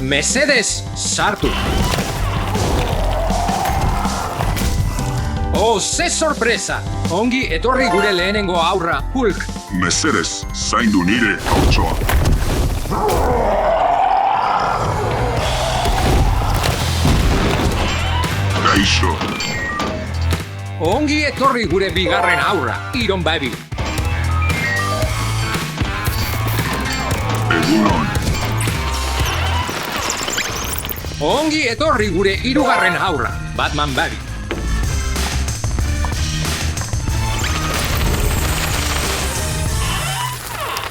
Mesedez, sartu. Oh, ze sorpresa! Ongi etorri gure lehenengo aurra, Hulk. Mesedez, zaindu nire hautsoa. Kaixo. Ongi etorri gure bigarren aurra, Iron Baby. Egunon. Ongi etorri gure hirugarren aurra, Batman Baby.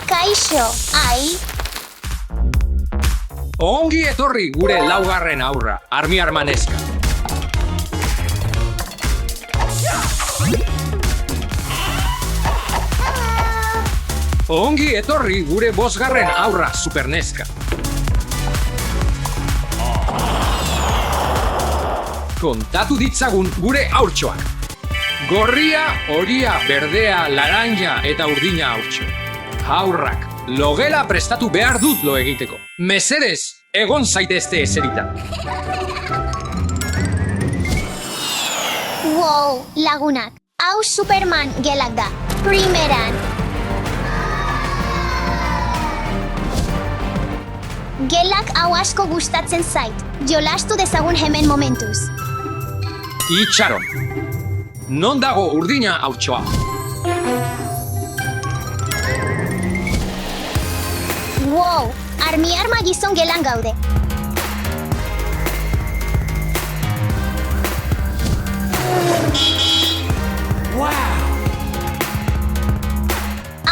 Kaixo, ai. Ongi etorri gure laugarren aurra, Armi Armaneska. Ongi etorri gure bosgarren aurra, Superneska. Kontatu ditzagun gure haurtxoak. Gorria, horia, berdea, laranja eta urdina haurtxo. Haurrak, logela prestatu behar dut lo egiteko. Mesedez, egon zaitezte eserita. Wow, lagunak. Hau Superman gelak da. Primeran. Gelak hau asko gustatzen zait. Jolastu dezagun hemen momentuz. Itxaron. Non dago urdina haurtxoa? Wow, armi arma gizon gelan gaude.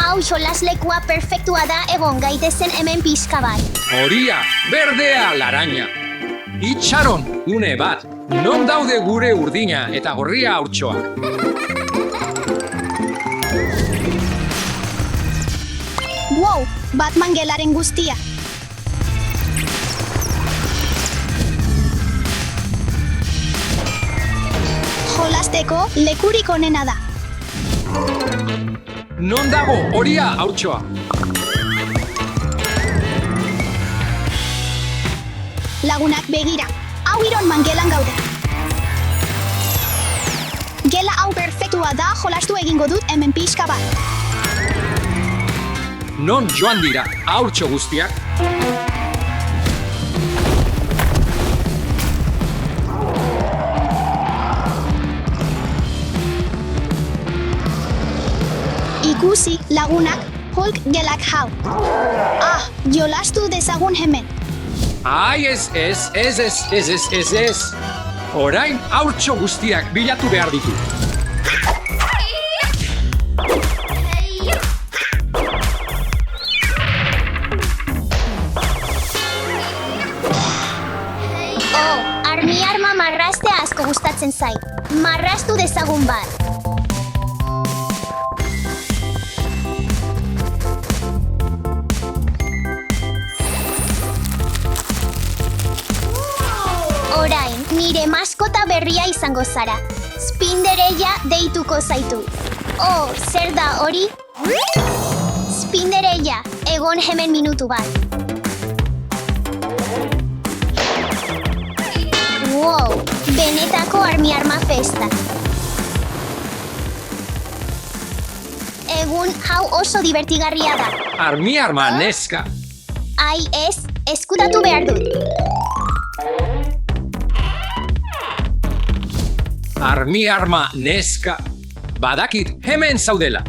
Hau jolaslekua perfektua da egon gaitezen hemen pixka bat. Horia, berdea, laranja. Itxaron, une bat. Non daude gure urdina eta gorria haurtxoak? Wow, Batman gelaren guztia. Jolasteko lekurik onena da. Non dago horia haurtxoa? Lagunak begira, hau Iron Man gelan gaude. Gela hau perfektua da, jolastu egingo dut hemen pixka bat. Non joan dira haurtxo guztiak? Ikusi, lagunak, Hulk gelak hau. Ah, jolastu dezagun hemen. Ai, ez. Orain haurtxo guztiak bilatu behar ditu. Oh, armi arma marraztea asko gustatzen zait. Marraztu dezagun bat. Orain, nire maskota berria izango zara. Spinderella deituko zaitu. Oh, zer da hori? Spinderella, egon hemen minutu bat. Wow, benetako armi arma festa. Egun hau oso divertigarria da. Armi arma neska. Ai ez, eskutatu behar dut. Armi arma neska. Badakit hemen zaudela.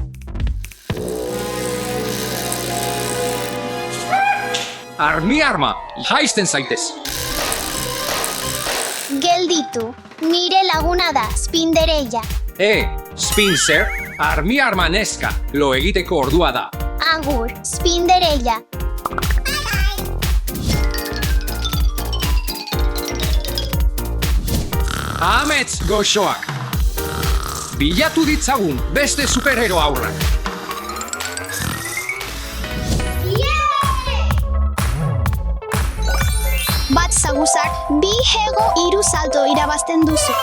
Armi arma, jaisten zaitez. Gelditu, nire laguna da, Spinderella. Spincer, armi arma neska, lo egiteko ordua da. Agur, Spinderella. Amets goxoak. Bilatu ditzagun beste superhero aurrak. Bat zaguzak, bi hego hiru salto irabazten duzu.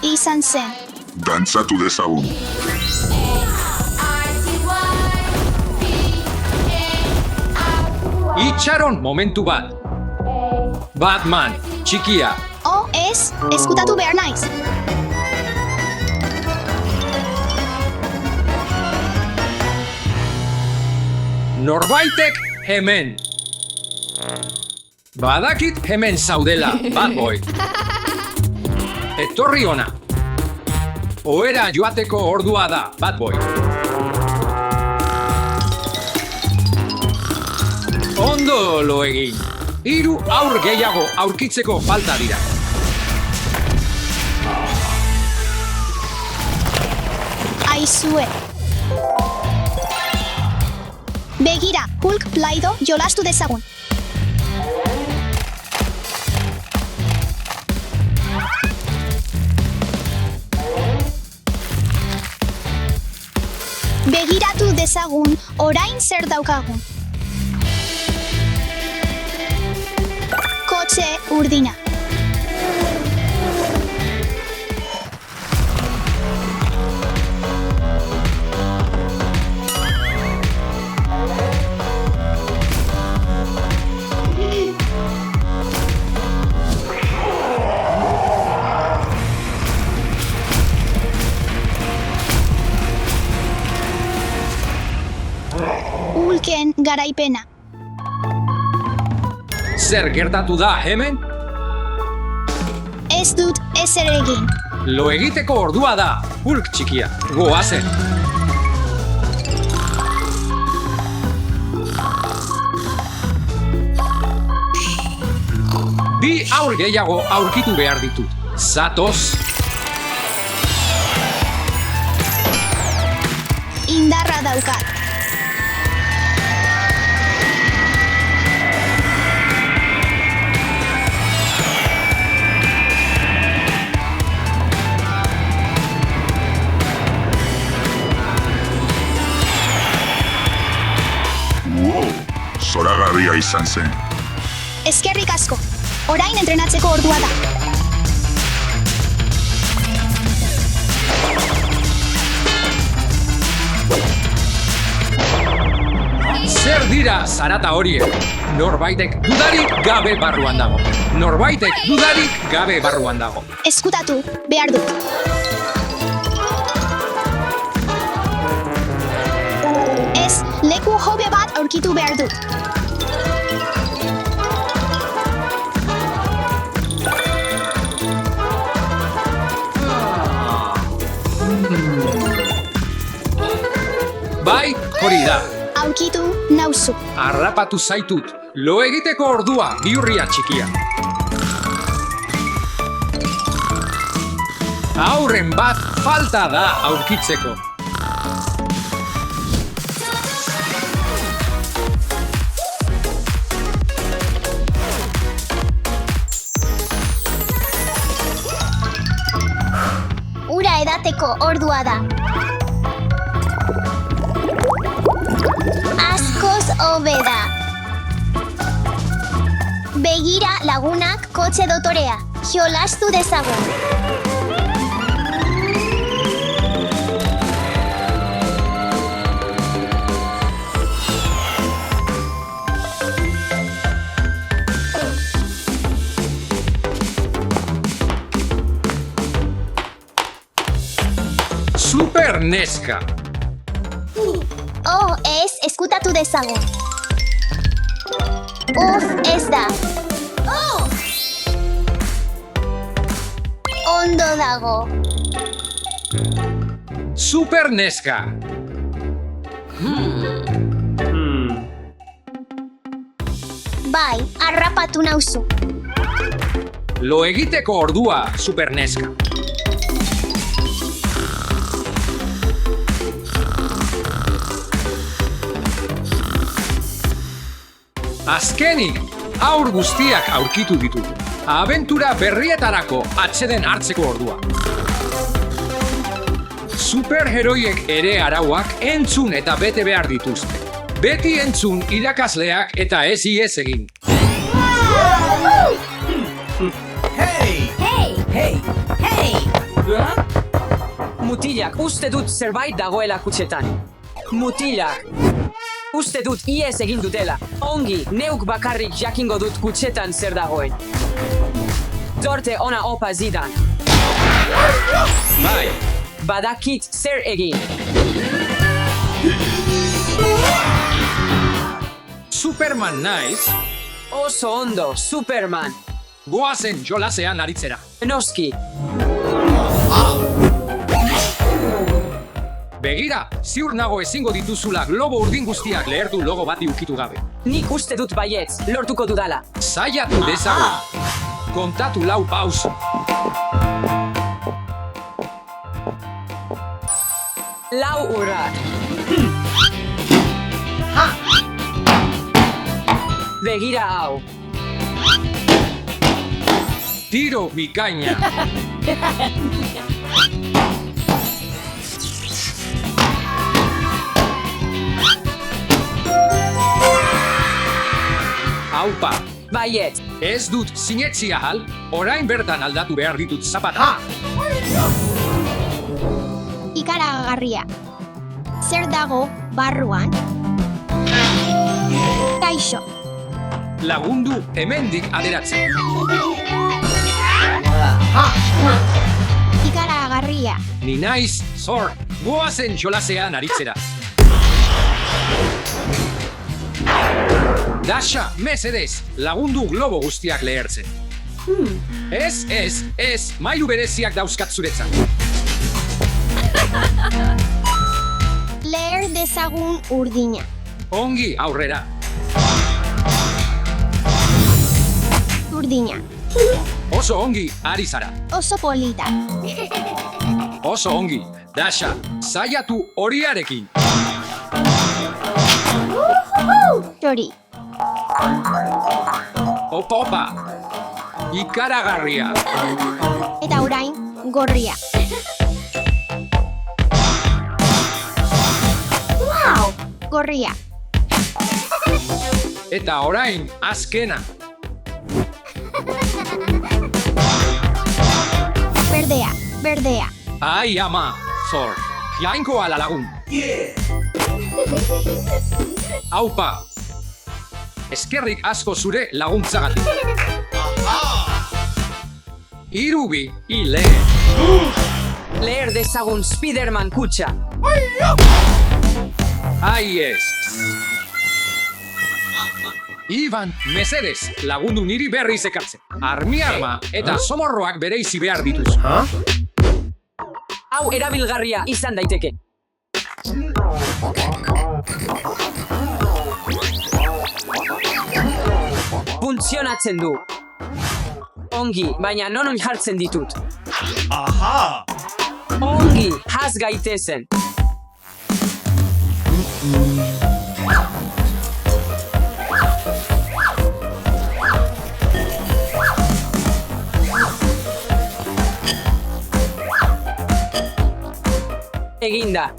izan zen. Dantzatu dezagun. Itxaron momentu bat. Batman, txikia. Oh, ez, eskutatu behar naiz. Norbaitek hemen. Badakit hemen zaudela, Batboy. Etorri ona. Ohera joateko ordua da, Batboy. Ondo lo egin. 3 aur gehiago aurkitzeko falta dira. Aizue. Begira, Hulk Plaido jolastu dezagun. Begiratu dezagun, orain zer daukagun. Kotxe urdina. Hulken garaipena. Zer gertatu da hemen? Ez dut ezer egin. Lo egiteko ordua da, Hulk txikia. Goazen. Bi aur gehiago aurkitu behar ditut. Zatoz. Indarra daukat. Zoragarria izan zen. Eskerrik asko. Orain entrenatzeko ordua da. Zer dira zarata horiek? Norbaitek dudarik gabe barruan dago. Norbaitek dudarik gabe barruan dago. Eskutatu behar dut. Ez, leku hobe bat aurkitu behar dut. Bai, hori da. Aurkitu nauzu. Harrapatu zaitut. Lo egiteko ordua, bihurria txikia. Aurren bat falta da aurkitzeko. Ura edateko ordua da. Askoz hobe da. Begira lagunak kotxe dotorea. Jolastu dezagun. Super neska. Oh, ez, eskutatu dezagun. Ez da. Oh! Ondo dago. Super neska. Bai, harrapatu nauzu. Lo egiteko ordua, super neska. Azkenik, aur guztiak aurkitu ditugu. Abentura berrietarako atseden hartzeko ordua. Superheroiek ere arauak entzun eta bete behar dituzte. Beti entzun irakasleak eta ez iez egin. Hey! Hey! Hey! Hey! Mutilak, uste dut zerbait dagoela kutxetan. Mutilak. Uste dut iez egin dutela. Ongi, neuk bakarrik jakingo dut kutxetan zer dagoen. Dorte ona opa zidan. Bai, Badakit zer egin. Superman naiz, Oso ondo, Superman. goazen jolasean aritzera. Noski, Begira, ziur nago ezingo dituzula globo urdin guztiak lehertu logo bati ukitu gabe. nik uste dut baietz, lortuko dudala. Saiatu dezagun. Kontatu lau pauso. Lau urrak. Begira hau. Tiro bikaina. Aupa, Baietz, ez dut sinetzi ahal, orain bertan aldatu behar ditut zapata. Ikaragarria. Zer dago barruan? Kaixo. Lagundu hemendik aderatzen. Ikaragarria. Ni naiz, zor, goazen jolasean aritzera. Dasha, mesedez, lagundu globo guztiak lehertzen. Ez, mailu bereziak dauzkat zuretzat. Leher dezagun urdina. Ongi aurrera. Urdina. Oso ongi, ari zara. Oso polita. Oso ongi, Dasha, saiatu horiarekin. Tori. Opa, ikaragarria. Eta orain, gorria. Gorria. Eta orain, azkena. Berdea. Ai ama, zor, jainkoa la lagun. Aupa, eskerrik asko zure laguntzagatik. Irubi, ile. leher dezagun Spiderman kutxa. Ai ez. Iban, mesedez, lagundu niri berriz ekartzen. Arma eta somorroak bereizi behar dituz. Hau erabilgarria izan daiteke. Funtzionatzen du. Ongi, baina non jartzen ditut. Aha! Ongi, has gaitezen. Eginda.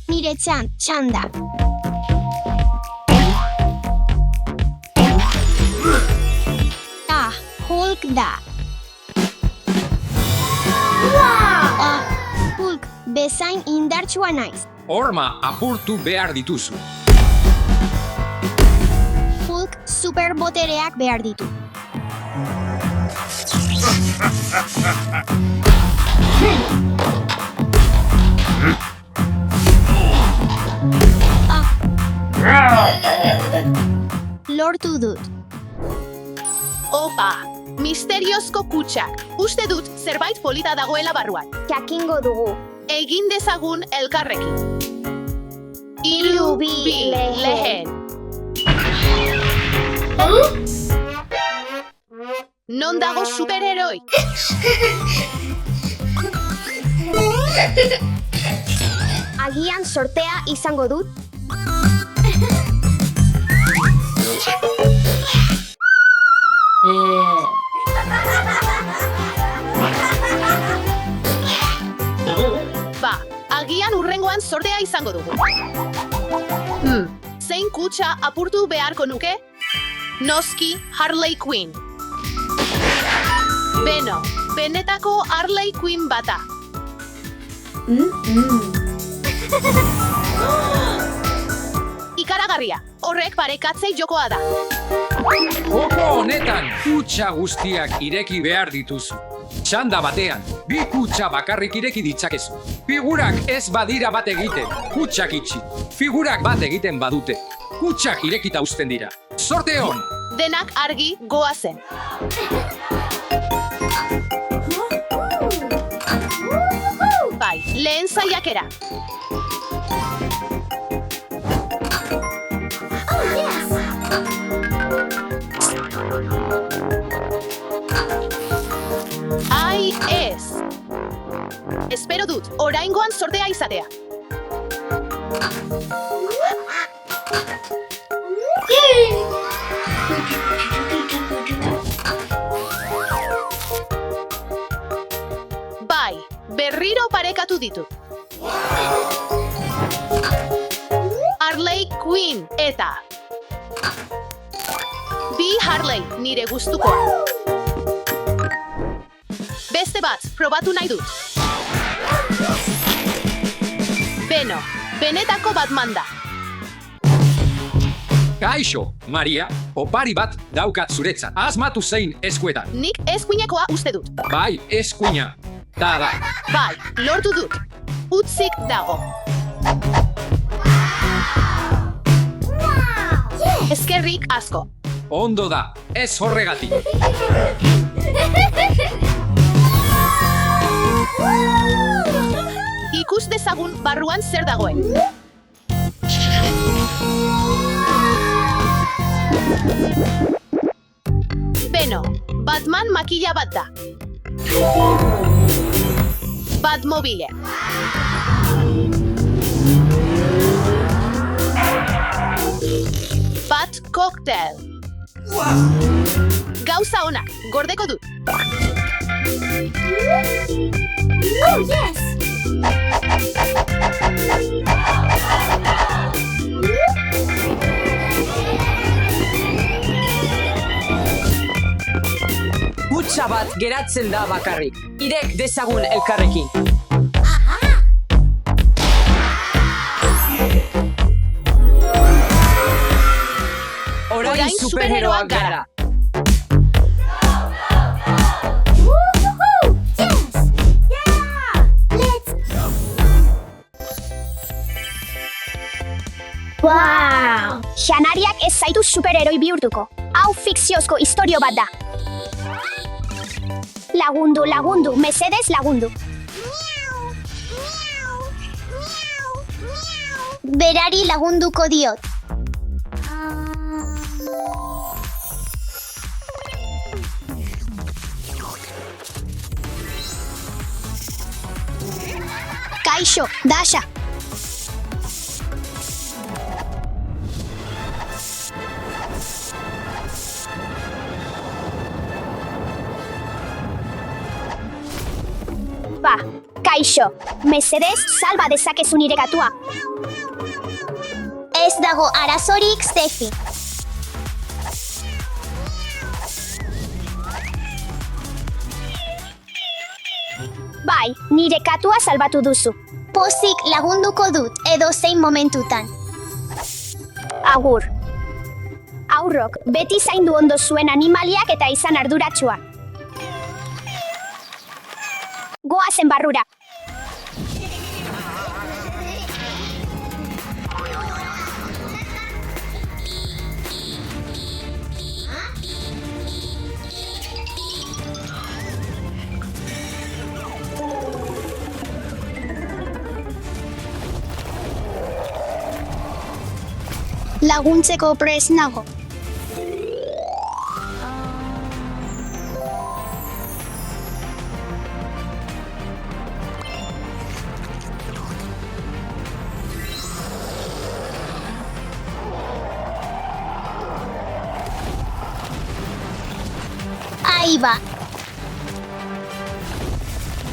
Nire txanda. Hulk da. Hulk, bezain indartsua naiz. Horma apurtu behar dituzu. Hulk superbotereak behar ditu. Lortu dut. Opa, misteriozko kutxak. Uste dut zerbait polita dagoela barruan. Jakingo dugu. Egin dezagun elkarrekin. Hiru bi lehen. Non dago superheroi? Agian sortea izango dut. Ba, agian Oraingoan sortea izango dugu. Zein kutxa apurtu beharko nuke? Noski Harley Quinn. Beno, benetako Harley Quinn bata. Ikaragarria, horrek parekatze jokoa da. Joko honetan kutxa guztiak ireki behar dituzu. Txanda batean, bi kutxa bakarrik ireki ditzakezu. Figurak ez badira bat egiten, kutxak itxi. Figurak bat egiten badute, kutxak irekita uzten dira. Sorte hon! Denak argi goazen. Bai, lehen saiakera. Ai, ez. Espero dut, oraingoan sortea izatea. Bai, berriro parekatu ditut. Harley Quinn eta bi Harley nire gustukoa. Beste bat, probatu nahi dut. Beno, benetako Batman da. Kaixo, Maria, opari bat daukat zuretzat. Asmatu zein eskuetan. Nik eskuinekoa uste dut. Bai, eskuina. Ta da. Bai, lortu dut. Utzik dago. Eskerrik asko. Ondo da, ez horregatik. Ikus dezagun barruan zer dagoen. Beno, Batman makila bat da. Batmobile. Bat cocktail. Gauza onak, gordeko dut. Oh, yes! Kutxa bat geratzen da bakarrik. Irek dezagun elkarrekin. Orain superheroak gara. Wow! Janariak ez zaitu superheroi bihurtuko. Hau fikziozko istorio bat da. Lagundu, lagundu, mesedez lagundu. Berari lagunduko diot. Kaixo, Dasha. Ba, kaixo, mesedez salba dezakezu nire gatua. Ez dago arazorik, Steffi. Bai, nire katua salbatu duzu. Pozik lagunduko dut edo zein momentutan. Agur. Aurrok, beti zaindu ondo zuen animaliak eta izan arduratsua. Goazen barrura. Laguntzeko prest nago. Ahí va.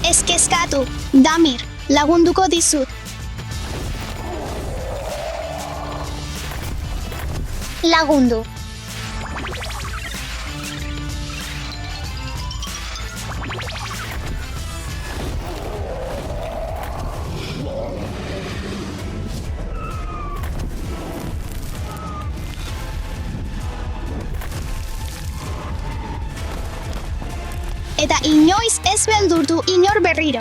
Ez kezkatu, Damir, lagunduko dizut. lagundu. Eta inoiz ez beldurtu inor berriro.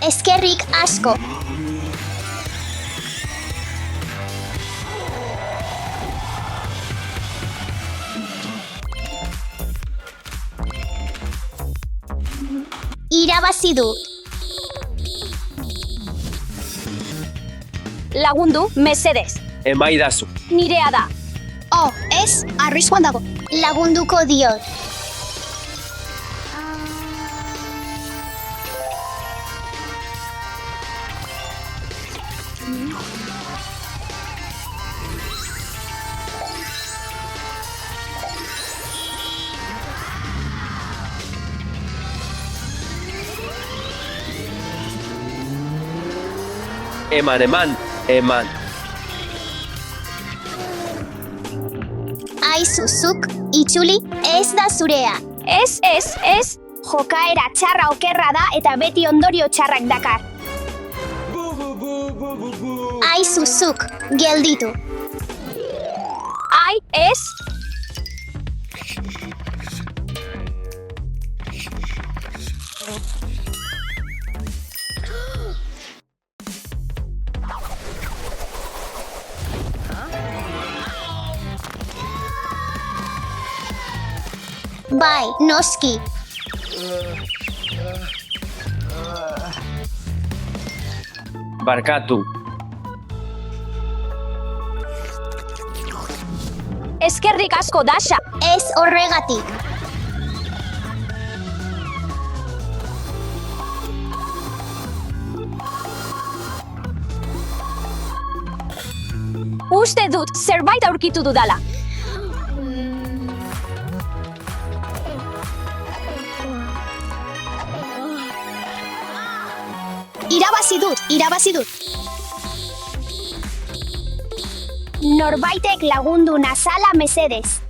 Eskerrik asko. Irabazi dut. Lagundu, mesedez. Emaidazu. Nirea da. Oh, ez, arriskuan dago. Lagunduko diot. Eman. Aizuzuk, itzuli, ez da zurea. Ez. Jokaera txarra okerra da eta beti ondorio txarrak dakar. Aizuzuk, gelditu. Ai, ez. Bai, noski. Barkatu. Eskerrik asko, Dasha. Ez horregatik. Uste dut zerbait aurkitu dudala. Irabazi dut. Norbaitek lagundu nazala mesedez.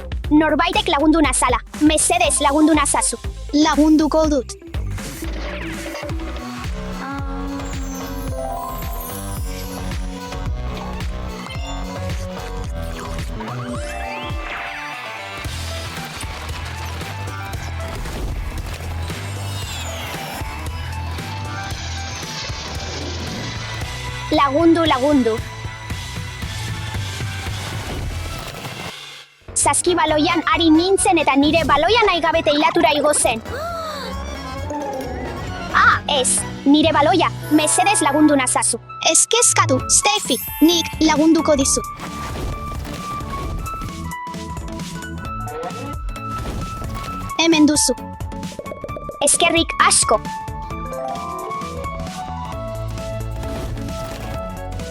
Mesedez lagundu nazazu. Lagunduko dut. Lagundu. Saskibaloian ari nintzen eta nire baloia nahi gabe teilatura igo zen. Ez, nire baloia, mesedez lagundu nazazu. Ez kezkatu, Steffi, nik lagunduko dizu. Hemen duzu. Eskerrik asko.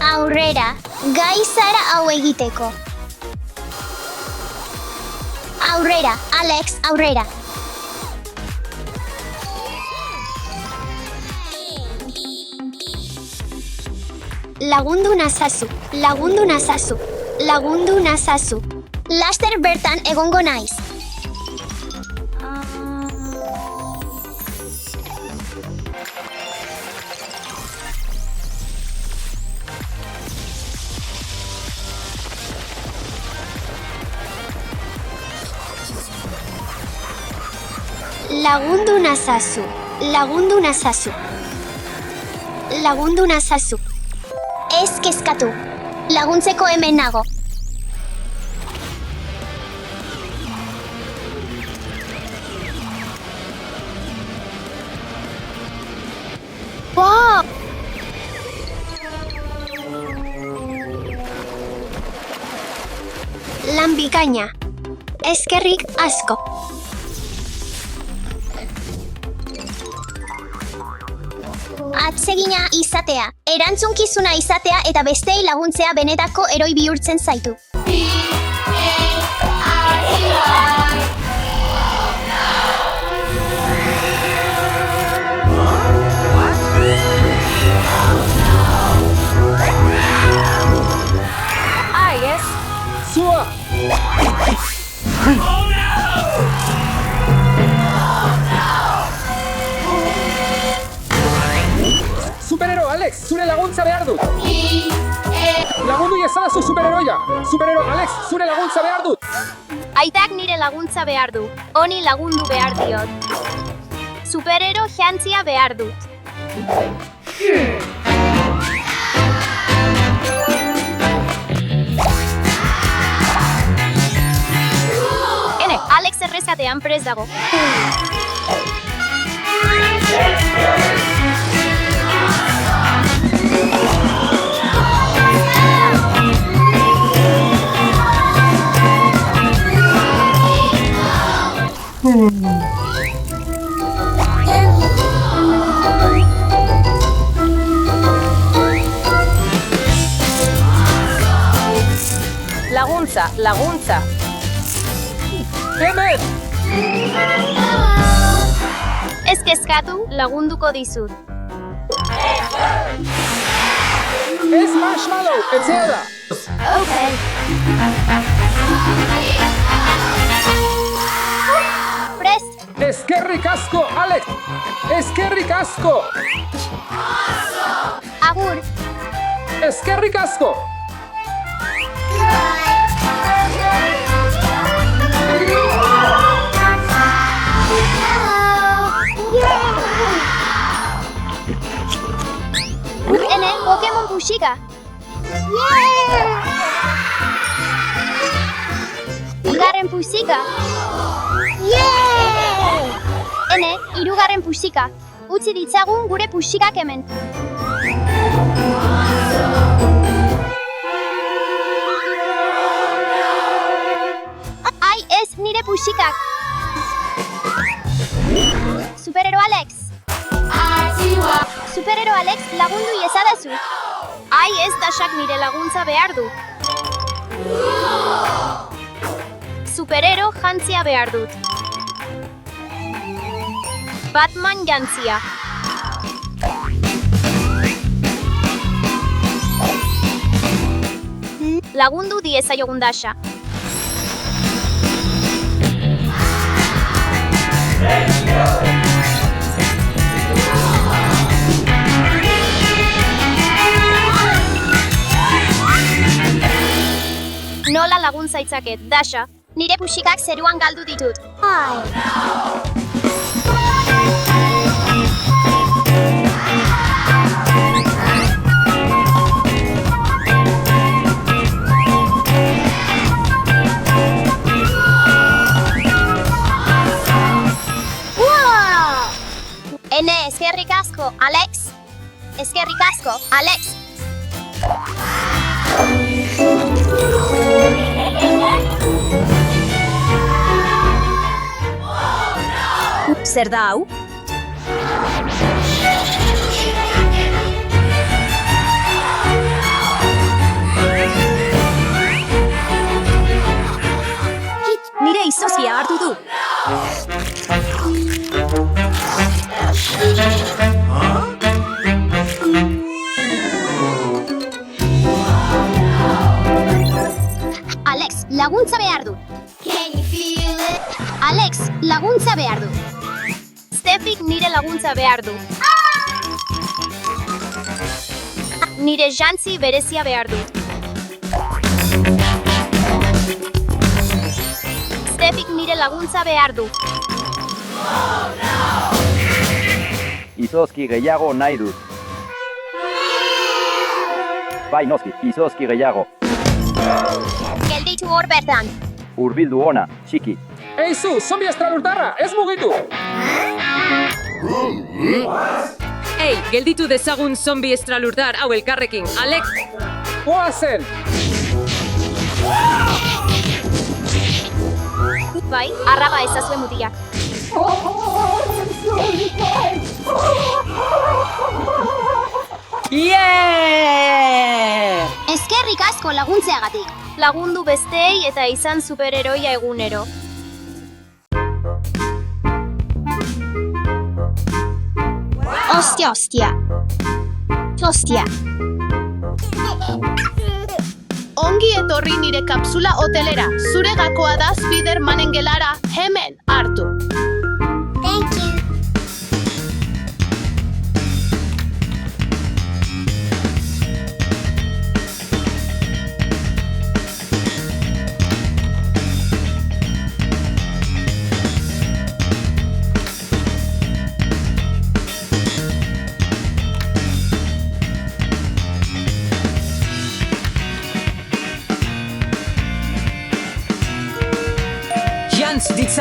Aurrera, gai zara hau egiteko. Aurrera, Alex, aurrera. Lagundu nazazu. Laster bertan egongo naiz. Lagundu nazazu. Ez kezkatu. Laguntzeko hemen nago. Wow! Lan bikaina. Eskerrik asko. Atsegina izatea, erantzunkizuna izatea eta bestei laguntzea benetako heroi bihurtzen zaitu. Ai, ez. Zua! laguntza behar dut. Lagundu iezadazu superheroia. Superhero Alex, zure laguntza behar dut. Aitak nire laguntza behar du. Honi lagundu behar diot. Superhero jantzia behar dut. Ene, Alex errezatean prest dago. Laguntza. Hemen! Ez kezkatu, lagunduko dizut. Ez marshmallow, etzea da. Okay. Prest, Eskerrik asko, Alex! Eskerrik asko! agur. Eskerrik asko! Ene, Pokemon puxika. Bigarren puxika. Ene, hirugarren puxika. Utzi ditzagun gure puxikak hemen. Ai, ez, nire puxikak. Superhero Alex. Superhero Alex, lagundu iezadazu. Ai, ez Dashak nire laguntza behar du. Superhero jantzia behar dut. Batman jantzia. Lagundu diezaiogun Dasha. Nola laguntza itzaket, Dasha? Nire puxikak zeruan galdu ditut. Ene, eskerrik asko, Alex. Eskerrik asko, Alex. Zer da hau? Nire izozkia hartu du. Alex, laguntza behar du. Alex, laguntza behar du. Stefik nire laguntza behar du. Nire jantzi berezia behar du. Stefik nire laguntza behar du. Izozki gehiago nahi dut. Bai, noski, izozki gehiago. Gelditu hor bertan. Hurbildu ona, txiki. Eizu, zombi estralurtarra, ez mugitu! Ei, gelditu dezagun zombi estralurdar hau elkarrekin, Alex! Goazen! Bai, arraba ezazue mutilak. Yeah! Eskerrik asko laguntzeagatik. Lagundu besteei eta izan superheroia egunero. Ostia. Ongi etorri nire kapsula hotelera. Zure gakoa da Spidermanen gelara hemen hartu. Thank you.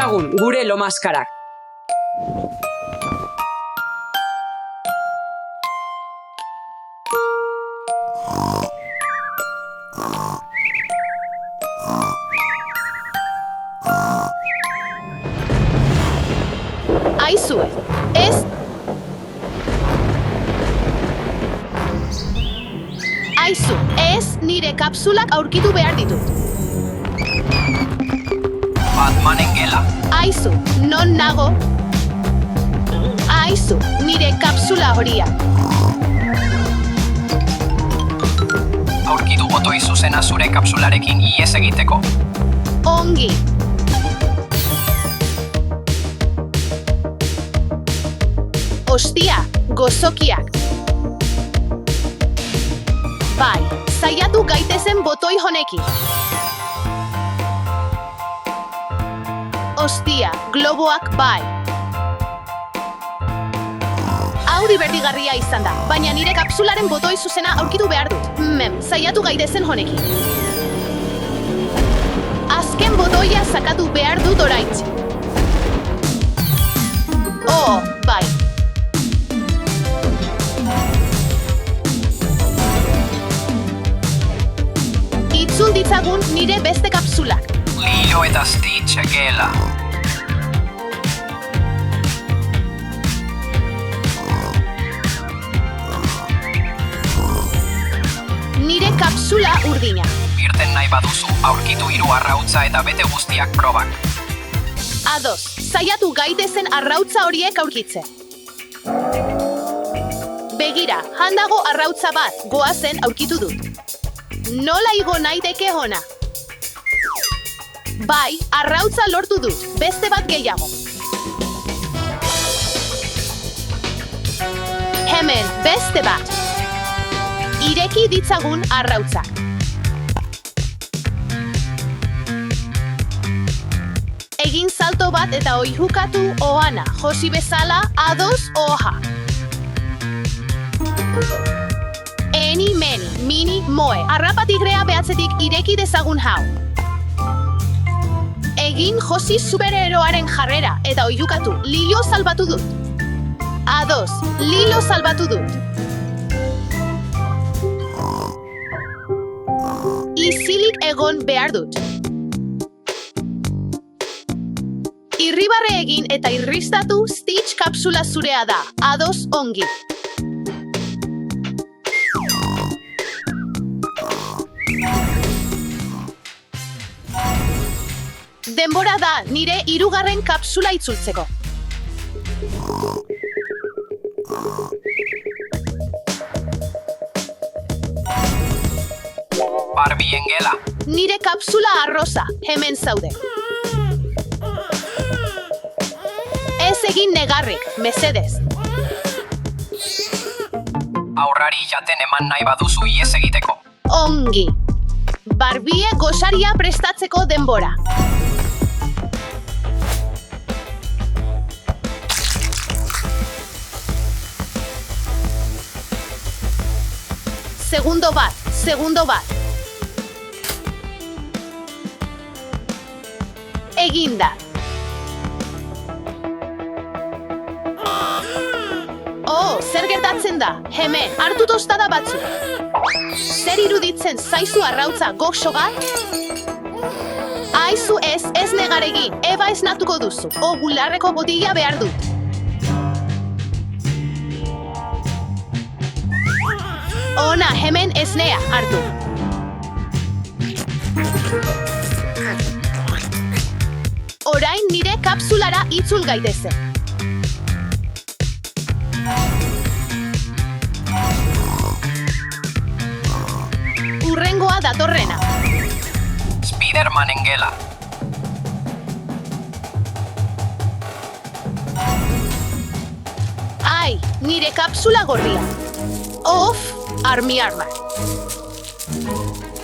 ditzagun gure lomaskarak. Aizue, ez... Aizu, ez nire kapsulak aurkitu behar ditut. Batmanen gela. Aizu, non nago? Aizu, nire kapsula horia. Aurkitu botoi zuzena zure kapsularekin ihes egiteko. Ongi. Ostia, gozokiak. Bai, saiatu gaitezen botoi honekin. Ostia, globoak bai. Hau divertigarria izan da, baina nire kapsularen botoi zuzena aurkitu behar dut. Saiatu gaitezen honekin. Azken botoia sakatu behar dut oraintxe. Oh, bai. Itzul ditzagun nire beste kapsulak. Lilo eta Stitch gela. Nire kapsula urdina. Irten nahi baduzu, aurkitu 3 arrautza eta bete guztiak probak. Ados, saiatu gaitezen arrautza horiek aurkitze. Begira, handago arrautza bat, goazen aurkitu dut. Nola igo naiteke hona? Bai, arrautza lortu dut, beste bat gehiago. Hemen, beste bat. Ireki ditzagun arrautzak. Egin salto bat eta oihukatu ohana, josi bezala, ados oha. Eni, meni, mini, moe, arrapatigrea behatzetik ireki dezagun hau. Egin josi superheroaren jarrera eta oihukatu, Lilo salbatu dut. Ados, Lilo salbatu dut. Izilik egon behar dut. Irribarre egin eta irristatu Stitch kapsula zurea da. Ados ongi. Denbora da nire 3. kapsula itzultzeko. Barbien gela. Nire kapsula arroza, hemen zaude. Ez egin negarrik, mesedez. Aurrari jaten eman nahi baduzu ihes egiteko. Ongi. Barbie gosaria prestatzeko denbora. Segundo bat. Eginda. Oh, zer gertatzen da? Hemen, hartu tostada batzu. Zer iruditzen zaizu arrautza goksoga? Aizu ez negaregin, eba esnatuko duzu. Bularreko botila behar dut. Ona, hemen esnea hartu. Orain nire kapsulara itzul gaitezen. Urrengoa datorrena. Spidermanen gela. Ai, nire kapsula gorria. Armi arma.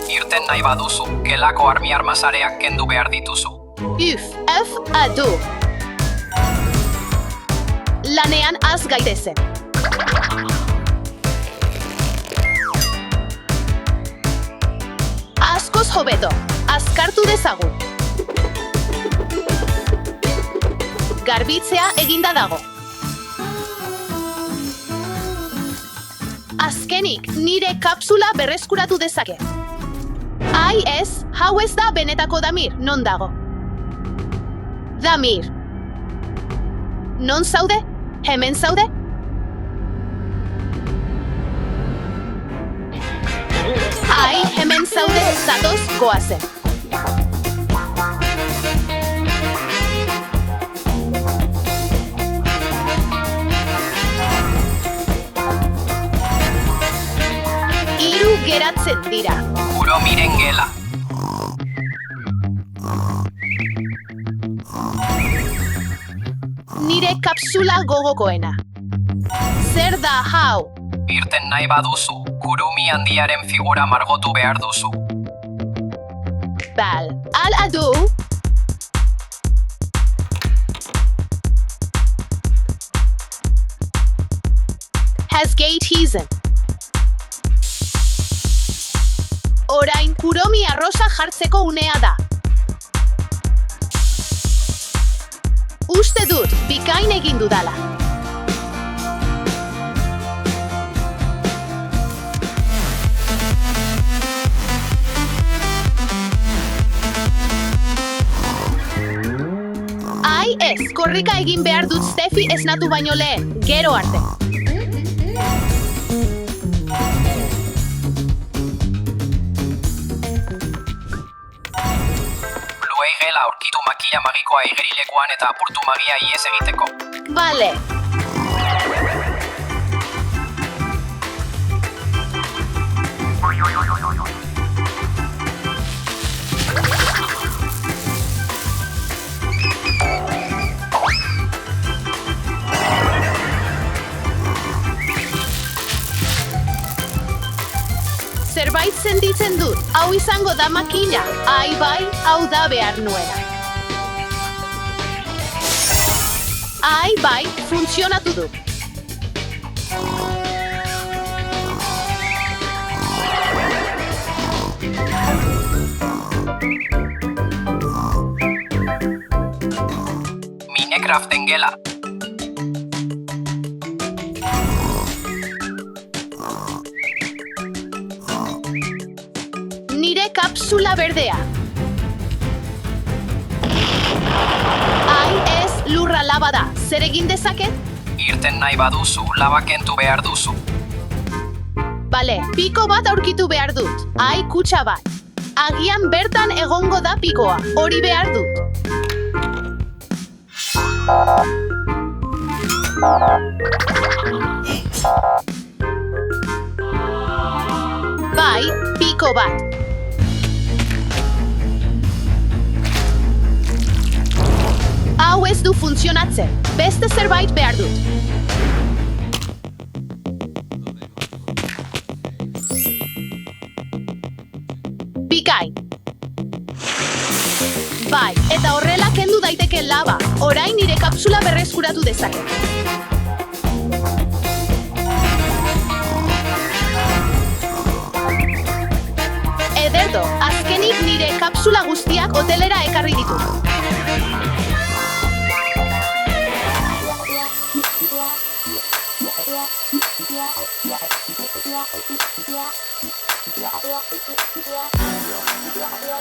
Irten nahi baduzu, gelako armi arma sareak kendu behar dituzu. Adu. Lanean az gaitezen. Askoz hobeto, azkartu dezagun. garbitzea eginda dago. Azkenik, nire kapsula berreskuratu dezake. Ai ez, hau ez da benetako Damir, non dago? Damir. Non zaude? Hemen zaude? Ai, hemen zaude, zatoz goazen. Hiru geratzen dira. Kuromiren gela. Nire kapsula gogokoena. Zer da hau? Irten nahi baduzu, Kurumi handiaren figura margotu behar duzu. Bal, ala du? Hasgate hizen. Orain Kuromi arrosa jartzeko unea da. Uste dut, bikain egin dudala. Ai ez, korrika egin behar dut Steffi esnatu baino lehen, gero arte. Bluei gela aurkitu makila magikoa igerilekuan eta apurtu magia iez egiteko. Bale. Zerbait sentitzen dut, hau izango da makina, ai bai, hau da behar nuena. Ai bai, funtzionatu du. Minecraften gela. Nire kapsula berdea. Ai ez, lurra laba da. Zer egin dezaket? Irten nahi baduzu, laba kentu behar duzu. Bale, piko bat aurkitu behar dut. Ai, kutxa bat. Agian bertan egongo da pikoa. Hori behar dut. Bai, piko bat. Hau ez du funtzionatzen. Beste zerbait behar dut. Bikain. Bai, eta horrela kendu daiteke laba. Orain nire kapsula berreskuratu dezaket. Ederdo, azkenik nire kapsula guztiak hotelera ekarri ditut.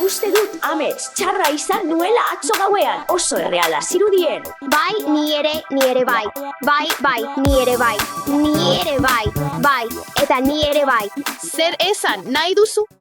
Uste dut amets txarra izan nuela atzo gauean, oso erreala zirudien. Bai, ni ere bai. Bai, ni ere bai. Ni ere bai. Bai, eta ni ere bai. Zer esan nahi duzu?